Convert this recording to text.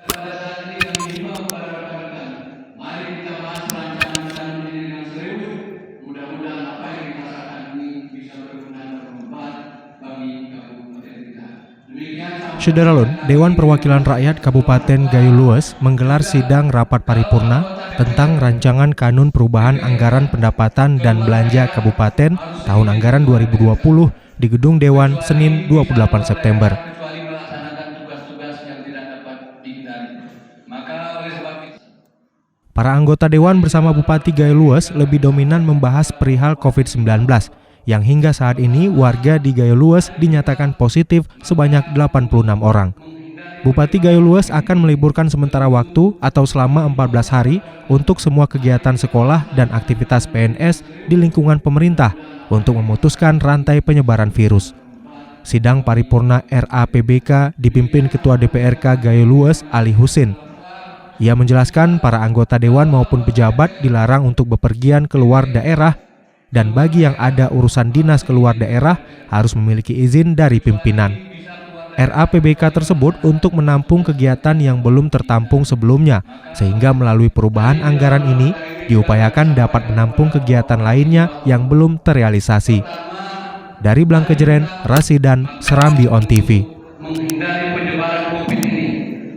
Pada saat ini kami himbau kepada rekan-rekan, mari kita bahas rancangan Undang-Undang dengan serius. Mudah-mudahan apa yang kita rasakan ini bisa berguna dan bermanfaat bagi kabupaten kita. Demikian. Syederalun, Dewan Perwakilan Rakyat Kabupaten Gayo Lues menggelar sidang rapat paripurna tentang rancangan Kanun Perubahan Anggaran Pendapatan dan Belanja Kabupaten tahun anggaran 2020 di Gedung Dewan Senin 28 September. Kecuali melaksanakan tugas-tugas yang tidak dapat dihindari. Maka oleh sebab itu, Para anggota Dewan bersama Bupati Gayo Lues lebih dominan membahas perihal COVID-19, yang hingga saat ini warga di Gayo Lues dinyatakan positif sebanyak 86 orang. Bupati Gayo Lues akan meliburkan sementara waktu atau selama 14 hari untuk semua kegiatan sekolah dan aktivitas PNS di lingkungan pemerintah untuk memutuskan rantai penyebaran virus. Sidang paripurna RAPBK dipimpin Ketua DPRK Gayo Lues Ali Husin. Ia menjelaskan para anggota dewan maupun pejabat dilarang untuk bepergian keluar daerah dan bagi yang ada urusan dinas keluar daerah harus memiliki izin dari pimpinan. RAPBK tersebut untuk menampung kegiatan yang belum tertampung sebelumnya, sehingga melalui perubahan anggaran ini diupayakan dapat menampung kegiatan lainnya yang belum terrealisasi. Dari Blangkejeren, Rasidan, Serambi On TV.